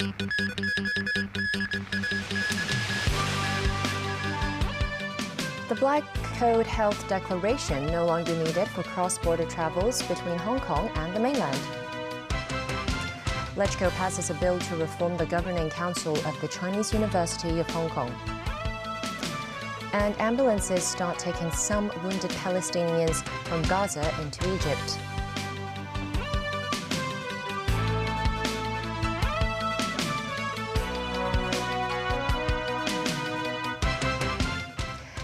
The Black Code Health Declaration no longer needed for cross-border travels between Hong Kong and the mainland. LegCo passes a bill to reform the governing council of the Chinese University of Hong Kong. And ambulances start taking some wounded Palestinians from Gaza into Egypt.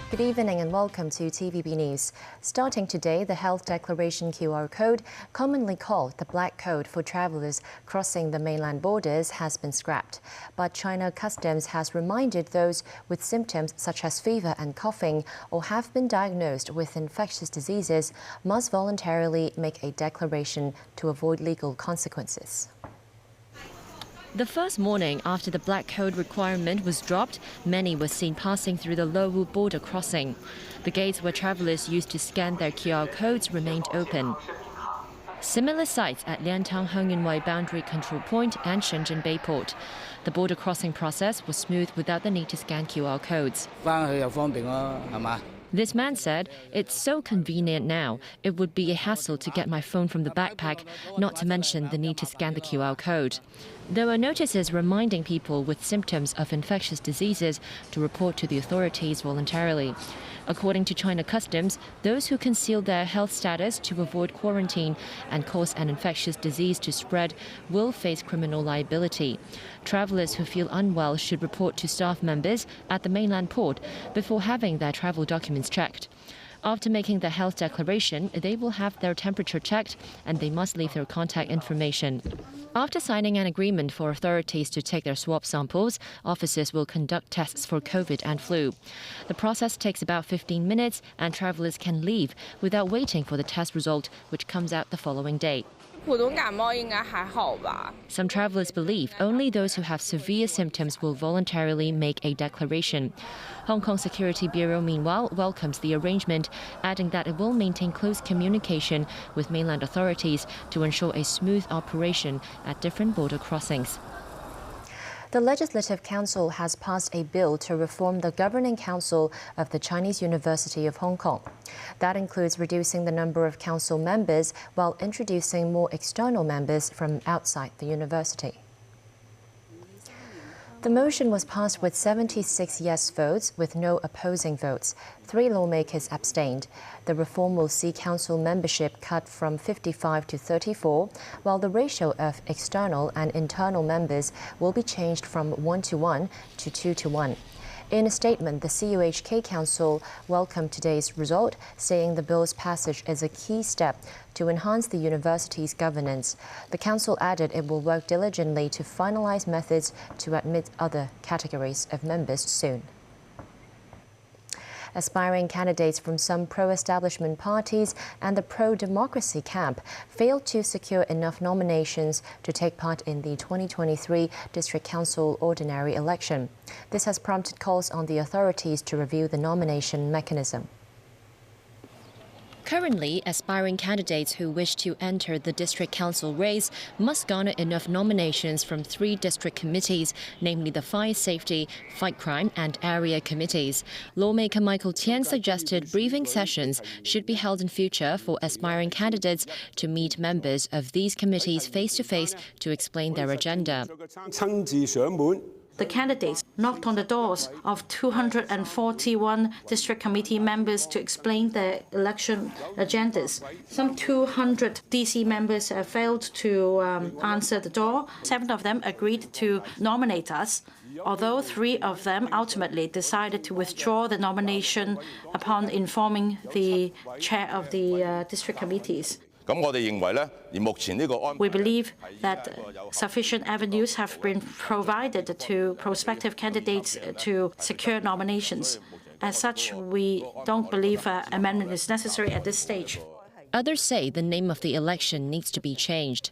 Good evening and welcome to TVB News. Starting today, the Health Declaration QR code, commonly called the Black Code for travellers crossing the mainland borders, has been scrapped. But China Customs has reminded those with symptoms such as fever and coughing or have been diagnosed with infectious diseases must voluntarily make a declaration to avoid legal consequences. The first morning after the Black Code requirement was dropped, many were seen passing through the Lowu border crossing. The gates where travellers used to scan their QR codes remained open. Similar sights at Liantang Hengyunwei Boundary Control Point and Shenzhen Bayport. The border crossing process was smooth without the need to scan QR codes. This man said, "It's so convenient now. It would be a hassle to get my phone from the backpack, not to mention the need to scan the QR code." There were notices reminding people with symptoms of infectious diseases to report to the authorities voluntarily. According to China Customs, those who conceal their health status to avoid quarantine and cause an infectious disease to spread will face criminal liability. Travellers who feel unwell should report to staff members at the mainland port before having their travel documents checked. After making the health declaration, they will have their temperature checked and they must leave their contact information. After signing an agreement for authorities to take their swab samples, officers will conduct tests for COVID and flu. The process takes about 15 minutes and travellers can leave without waiting for the test result, which comes out the following day. Some travellers believe only those who have severe symptoms will voluntarily make a declaration. Hong Kong Security Bureau, meanwhile, welcomes the arrangement, adding that it will maintain close communication with mainland authorities to ensure a smooth operation at different border crossings. The Legislative Council has passed a bill to reform the governing council of the Chinese University of Hong Kong. That includes reducing the number of council members while introducing more external members from outside the university. The motion was passed with 76 yes votes with no opposing votes. 3 lawmakers abstained. The reform will see council membership cut from 55 to 34, while the ratio of external and internal members will be changed from 1:1 to 2:1. In a statement, the CUHK Council welcomed today's result, saying the bill's passage is a key step to enhance the university's governance. The Council added it will work diligently to finalize methods to admit other categories of members soon. Aspiring candidates from some pro-establishment parties and the pro-democracy camp failed to secure enough nominations to take part in the 2023 District Council ordinary election. This has prompted calls on the authorities to review the nomination mechanism. Currently, aspiring candidates who wish to enter the district council race must garner enough nominations from 3 district committees, namely the Fire Safety, Fight Crime and Area Committees. Lawmaker Michael Tian suggested briefing sessions should be held in future for aspiring candidates to meet members of these committees face-to-face to explain their agenda. The candidates knocked on the doors of 241 district committee members to explain their election agendas. Some 200 DC members failed to answer the door. 7 of them agreed to nominate us, although 3 of them ultimately decided to withdraw the nomination upon informing the chair of the district committees. We believe that sufficient avenues have been provided to prospective candidates to secure nominations. As such, we don't believe an amendment is necessary at this stage. Others say the name of the election needs to be changed.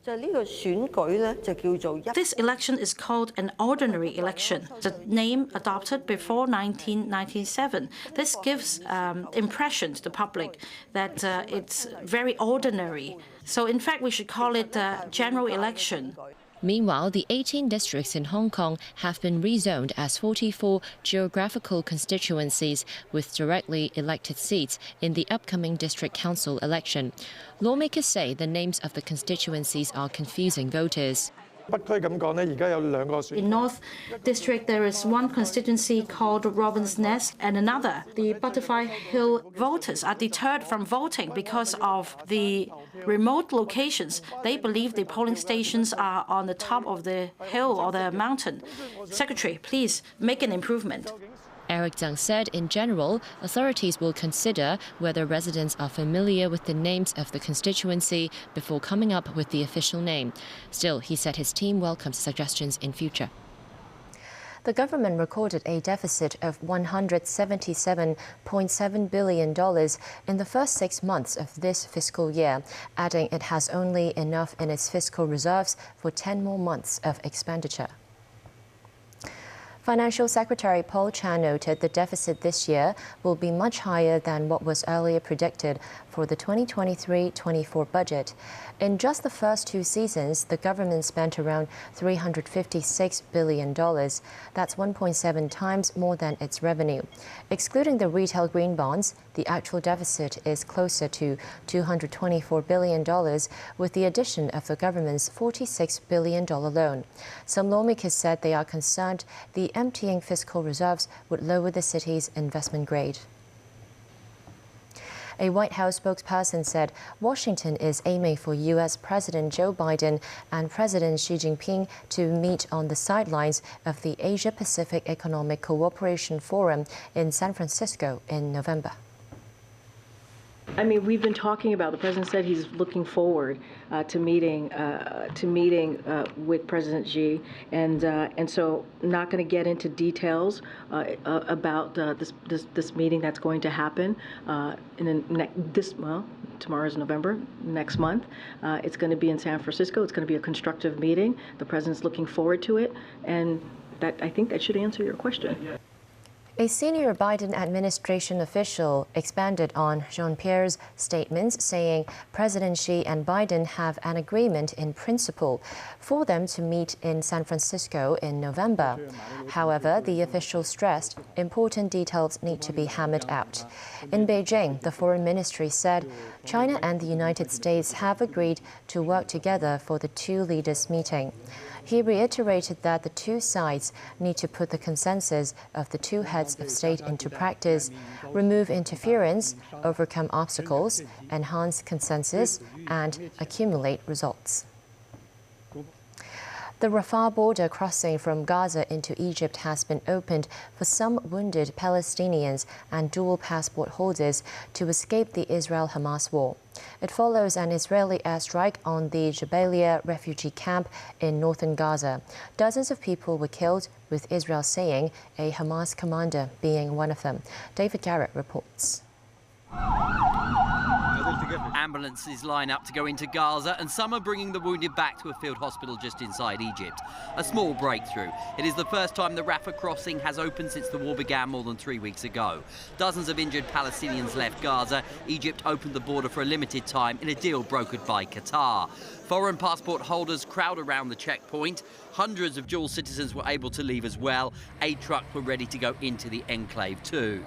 This election is called an ordinary election, the name adopted before 1997. This gives impression to the public that it's very ordinary. So in fact, we should call it a general election. Meanwhile, the 18 districts in Hong Kong have been rezoned as 44 geographical constituencies with directly elected seats in the upcoming district council election. Lawmakers say the names of the constituencies are confusing voters. In North District, there is one constituency called Robin's Nest and another. The Butterfly Hill voters are deterred from voting because of the remote locations. They believe the polling stations are on the top of the hill or the mountain. Secretary, please make an improvement. Eric Zhang said, in general, authorities will consider whether residents are familiar with the names of the constituency before coming up with the official name. Still, he said his team welcomes suggestions in future. The government recorded a deficit of $177.7 billion in the first 6 months of this fiscal year, adding it has only enough in its fiscal reserves for 10 more months of expenditure. Financial Secretary Paul Chan noted the deficit this year will be much higher than what was earlier predicted for the 2023-24 budget. In just the first 2 seasons, the government spent around $356 billion. That's 1.7 times more than its revenue. Excluding the retail green bonds, the actual deficit is closer to $224 billion, with the addition of the government's $46 billion loan. Some lawmakers said they are concerned the emptying fiscal reserves would lower the city's investment grade. A White House spokesperson said Washington is aiming for U.S. President Joe Biden and President Xi Jinping to meet on the sidelines of the Asia-Pacific Economic Cooperation Forum in San Francisco in November. I mean, we've been talking about, the president said he's looking forward to meeting with President Xi, and so not going to get into details about this meeting that's going to happen tomorrow's November, next month. It's going to be in San Francisco. It's going to be a constructive meeting. The president's looking forward to it, and I think that should answer your question. A senior Biden administration official expanded on Jean-Pierre's statements, saying President Xi and Biden have an agreement in principle for them to meet in San Francisco in November. However, the official stressed important details need to be hammered out. In Beijing, the foreign ministry said China and the United States have agreed to work together for the two leaders' meeting. He reiterated that the two sides need to put the consensus of the two heads of state into practice, remove interference, overcome obstacles, enhance consensus, and accumulate results. The Rafah border crossing from Gaza into Egypt has been opened for some wounded Palestinians and dual passport holders to escape the Israel-Hamas war. It follows an Israeli airstrike on the Jabalia refugee camp in northern Gaza. Dozens of people were killed, with Israel saying a Hamas commander being one of them. David Garrett reports. Ambulances line up to go into Gaza, and some are bringing the wounded back to a field hospital just inside Egypt. A small breakthrough. It is the first time the Rafah crossing has opened since the war began more than 3 weeks ago. Dozens of injured Palestinians left Gaza. Egypt opened the border for a limited time in a deal brokered by Qatar. Foreign passport holders crowd around the checkpoint. Hundreds of dual citizens were able to leave as well. 8 trucks were ready to go into the enclave too.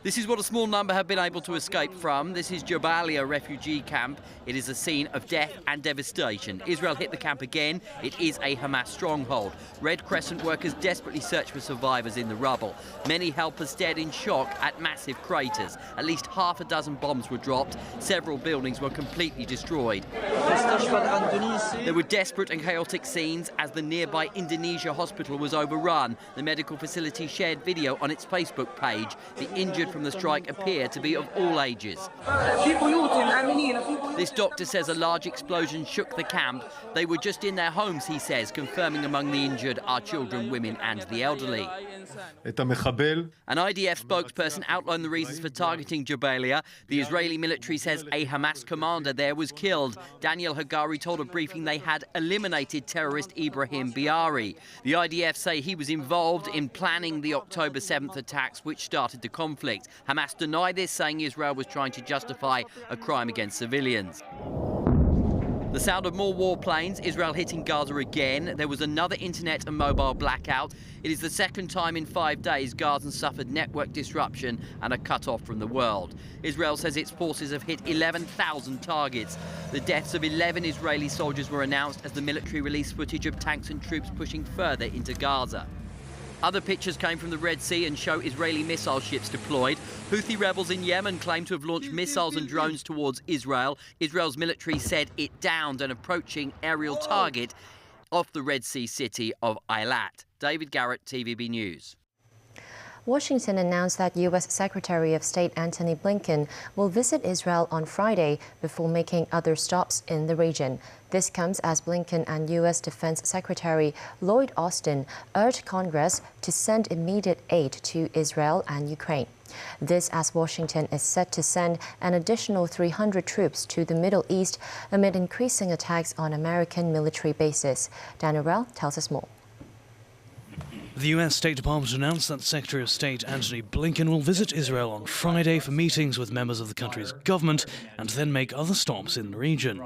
This is what a small number have been able to escape from. This is Jabalia refugee camp. It is a scene of death and devastation. Israel hit the camp again. It is a Hamas stronghold. Red Crescent workers desperately search for survivors in the rubble. Many helpers stared in shock at massive craters. At least half a dozen bombs were dropped. Several buildings were completely destroyed. There were desperate and chaotic scenes as the nearby Indonesia hospital was overrun. The medical facility shared video on its Facebook page. The injured from the strike appear to be of all ages. This doctor says a large explosion shook the camp. They were just in their homes, he says, confirming among the injured are children, women and the elderly. An IDF spokesperson outlined the reasons for targeting Jabalia. The Israeli military says a Hamas commander there was killed. Daniel Hagari told a briefing they had eliminated terrorist Ibrahim Biari. The IDF say he was involved in planning the October 7th attacks which started the conflict. Hamas denied this, saying Israel was trying to justify a crime against civilians. The sound of more warplanes, Israel hitting Gaza again. There was another internet and mobile blackout. It is the second time in 5 days Gaza suffered network disruption and are cut off from the world. Israel says its forces have hit 11,000 targets. The deaths of 11 Israeli soldiers were announced as the military released footage of tanks and troops pushing further into Gaza. Other pictures came from the Red Sea and show Israeli missile ships deployed. Houthi rebels in Yemen claim to have launched missiles and drones towards Israel. Israel's military said it downed an approaching aerial target off the Red Sea city of Eilat. David Garrett, TVB News. Washington announced that U.S. Secretary of State Antony Blinken will visit Israel on Friday before making other stops in the region. This comes as Blinken and U.S. Defense Secretary Lloyd Austin urged Congress to send immediate aid to Israel and Ukraine. This as Washington is set to send an additional 300 troops to the Middle East amid increasing attacks on American military bases. Dan Orell tells us more. The U.S. State Department announced that Secretary of State Antony Blinken will visit Israel on Friday for meetings with members of the country's government and then make other stops in the region.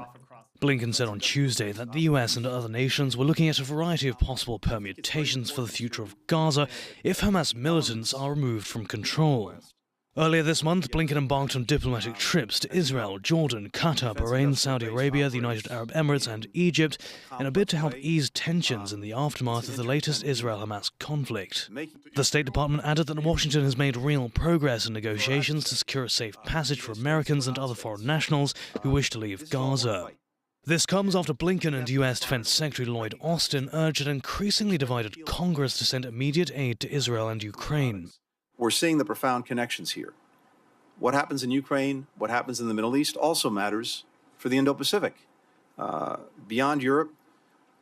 Blinken said on Tuesday that the U.S. and other nations were looking at a variety of possible permutations for the future of Gaza if Hamas militants are removed from control. Earlier this month, Blinken embarked on diplomatic trips to Israel, Jordan, Qatar, Bahrain, Saudi Arabia, the United Arab Emirates and Egypt in a bid to help ease tensions in the aftermath of the latest Israel-Hamas conflict. The State Department added that Washington has made real progress in negotiations to secure a safe passage for Americans and other foreign nationals who wish to leave Gaza. This comes after Blinken and U.S. Defense Secretary Lloyd Austin urged an increasingly divided Congress to send immediate aid to Israel and Ukraine. We're seeing the profound connections here. What happens in Ukraine, what happens in the Middle East also matters for the Indo-Pacific. Beyond Europe,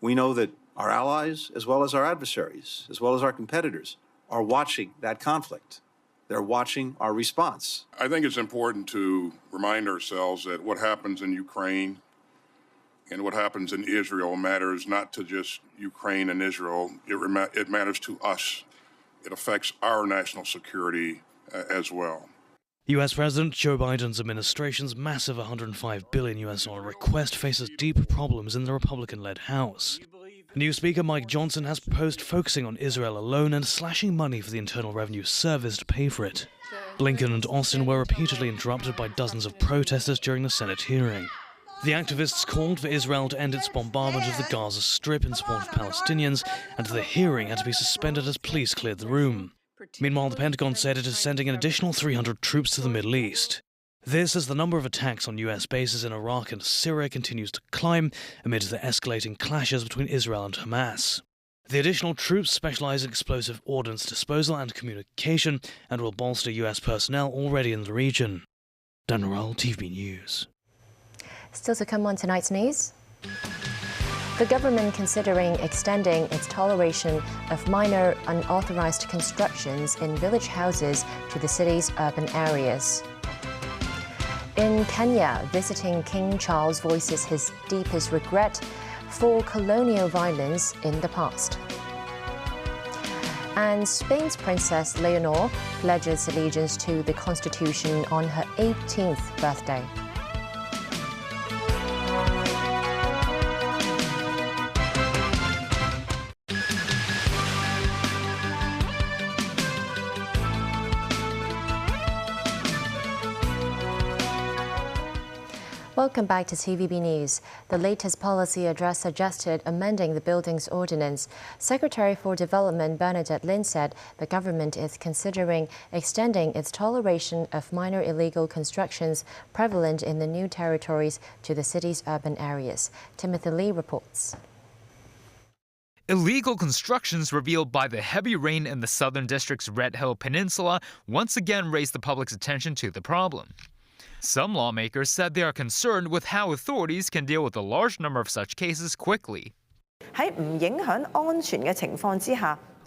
we know that our allies, as well as our adversaries, as well as our competitors, are watching that conflict. They're watching our response. I think it's important to remind ourselves that what happens in Ukraine and what happens in Israel matters not to just Ukraine and Israel. It matters to us. It affects our national security as well. U.S. President Joe Biden's administration's massive $105 billion request faces deep problems in the Republican-led House. New Speaker Mike Johnson has proposed focusing on Israel alone and slashing money for the Internal Revenue Service to pay for it. Blinken and Austin were repeatedly interrupted by dozens of protesters during the Senate hearing. The activists called for Israel to end its bombardment of the Gaza Strip in support of Palestinians, and the hearing had to be suspended as police cleared the room. Meanwhile, the Pentagon said it is sending an additional 300 troops to the Middle East. This as the number of attacks on U.S. bases in Iraq and Syria continues to climb amid the escalating clashes between Israel and Hamas. The additional troops specialize in explosive ordnance disposal and communication and will bolster U.S. personnel already in the region. Dan Orell, TV News. Still to come on tonight's news. The government considering extending its toleration of minor unauthorized constructions in village houses to the city's urban areas. In Kenya, visiting King Charles voices his deepest regret for colonial violence in the past. And Spain's Princess Leonor pledges allegiance to the Constitution on her 18th birthday. Welcome back to TVB News. The latest policy address suggested amending the Buildings Ordinance. Secretary for Development Bernadette Lin said the government is considering extending its toleration of minor illegal constructions prevalent in the new territories to the city's urban areas. Timothy Lee reports. Illegal constructions revealed by the heavy rain in the Southern District's Red Hill Peninsula once again raised the public's attention to the problem. Some lawmakers said they are concerned with how authorities can deal with a large number of such cases quickly.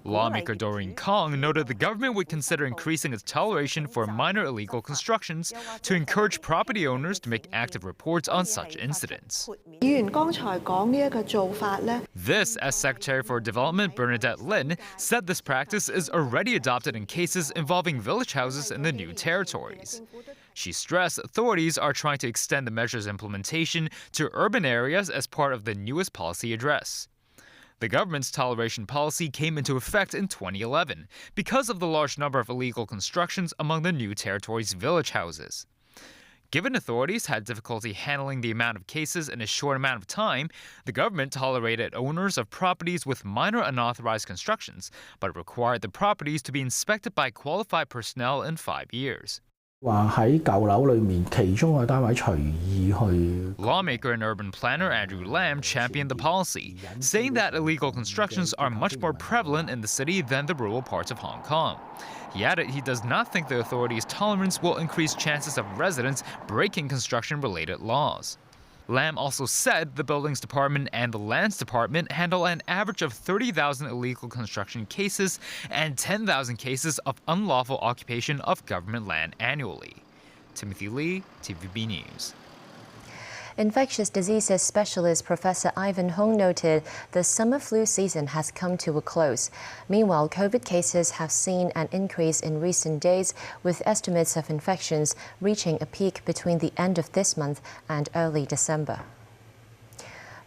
Lawmaker Doreen Kong noted the government would consider increasing its toleration for minor illegal constructions to encourage property owners to make active reports on such incidents. This, as Secretary for Development Bernadette Lin said this practice is already adopted in cases involving village houses in the new territories. She stressed authorities are trying to extend the measure's implementation to urban areas as part of the newest policy address. The government's toleration policy came into effect in 2011 because of the large number of illegal constructions among the new territory's village houses. Given authorities had difficulty handling the amount of cases in a short amount of time, the government tolerated owners of properties with minor unauthorized constructions, but required the properties to be inspected by qualified personnel in 5 years. Lawmaker and urban planner Andrew Lam championed the policy, saying that illegal constructions are much more prevalent in the city than the rural parts of Hong Kong. He added he does not think the authorities' tolerance will increase chances of residents breaking construction-related laws. Lam also said the Buildings Department and the Lands Department handle an average of 30,000 illegal construction cases and 10,000 cases of unlawful occupation of government land annually. Timothy Lee, TVB News. Infectious diseases specialist Professor Ivan Hong noted the summer flu season has come to a close. Meanwhile, COVID cases have seen an increase in recent days, with estimates of infections reaching a peak between the end of this month and early December.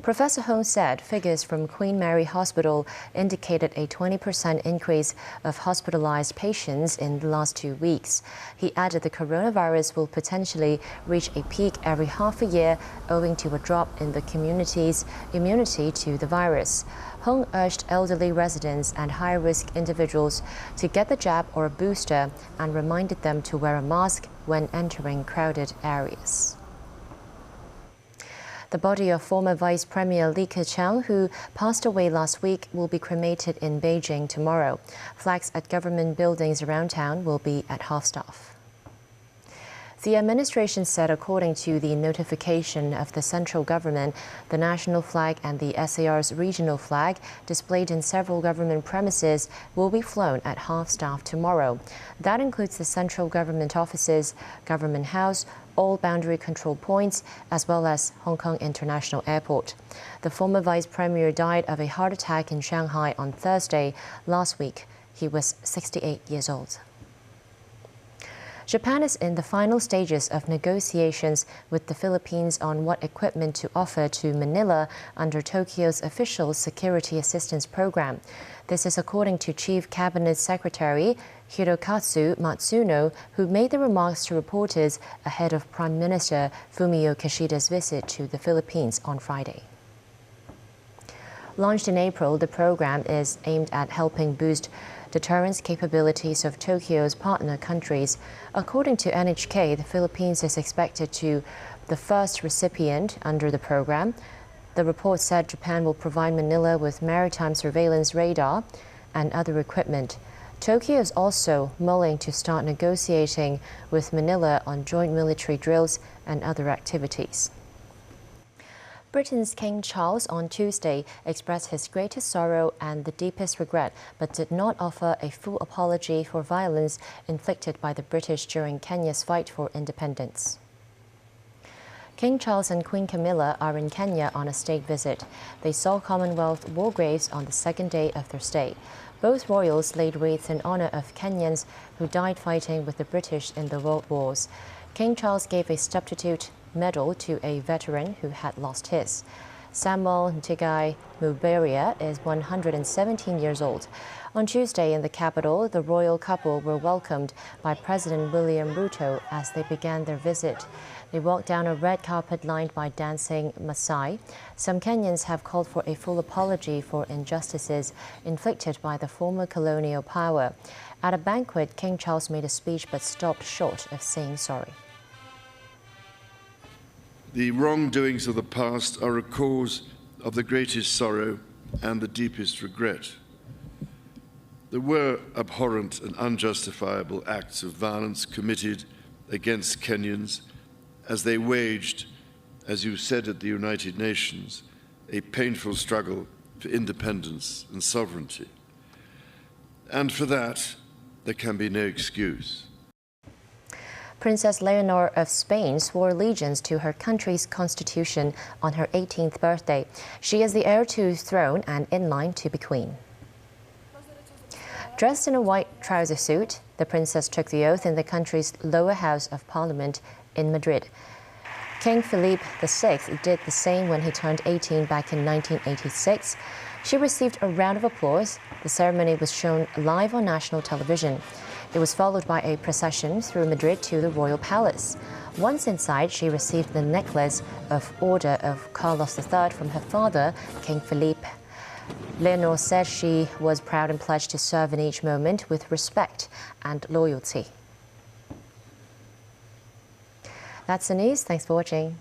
Professor Hong said figures from Queen Mary Hospital indicated a 20% increase of hospitalized patients in the last 2 weeks. He added the coronavirus will potentially reach a peak every half a year owing to a drop in the community's immunity to the virus. Hong urged elderly residents and high-risk individuals to get the jab or a booster and reminded them to wear a mask when entering crowded areas. The body of former Vice Premier Li Keqiang, who passed away last week, will be cremated in Beijing tomorrow. Flags at government buildings around town will be at half-staff. The administration said, according to the notification of the central government, the national flag and the SAR's regional flag, displayed in several government premises, will be flown at half-staff tomorrow. That includes the central government offices, Government House, all boundary control points, as well as Hong Kong International Airport. The former vice premier died of a heart attack in Shanghai on Thursday last week. He was 68 years old. Japan is in the final stages of negotiations with the Philippines on what equipment to offer to Manila under Tokyo's official security assistance program. This is according to Chief Cabinet Secretary Hirokatsu Matsuno, who made the remarks to reporters ahead of Prime Minister Fumio Kishida's visit to the Philippines on Friday. Launched in April, the program is aimed at helping boost deterrence capabilities of Tokyo's partner countries. According to NHK, the Philippines is expected to be the first recipient under the program. The report said Japan will provide Manila with maritime surveillance radar and other equipment. Tokyo is also mulling to start negotiating with Manila on joint military drills and other activities. Britain's King Charles on Tuesday expressed his greatest sorrow and the deepest regret, but did not offer a full apology for violence inflicted by the British during Kenya's fight for independence. King Charles and Queen Camilla are in Kenya on a state visit. They saw Commonwealth war graves on the second day of their stay. Both royals laid wreaths in honor of Kenyans who died fighting with the British in the World Wars. King Charles gave a substitute medal to a veteran who had lost his. Samuel Ntigai Muberia is 117 years old. On Tuesday in the capital, the royal couple were welcomed by President William Ruto as they began their visit. They walked down a red carpet lined by dancing Maasai. Some Kenyans have called for a full apology for injustices inflicted by the former colonial power. At a banquet, King Charles made a speech but stopped short of saying sorry. The wrongdoings of the past are a cause of the greatest sorrow and the deepest regret. There were abhorrent and unjustifiable acts of violence committed against Kenyans as they waged, as you said at the United Nations, a painful struggle for independence and sovereignty. And for that, there can be no excuse. Princess Leonor of Spain swore allegiance to her country's constitution on her 18th birthday. She is the heir to the throne and in line to be queen. Dressed in a white trouser suit, the princess took the oath in the country's lower house of parliament in Madrid. King Philippe VI did the same when he turned 18 back in 1986. She received a round of applause. The ceremony was shown live on national television. It was followed by a procession through Madrid to the royal palace. Once inside, she received the necklace of Order of Carlos III from her father, King Philippe. Leonor said she was proud and pledged to serve in each moment with respect and loyalty. That's the news. Thanks for watching.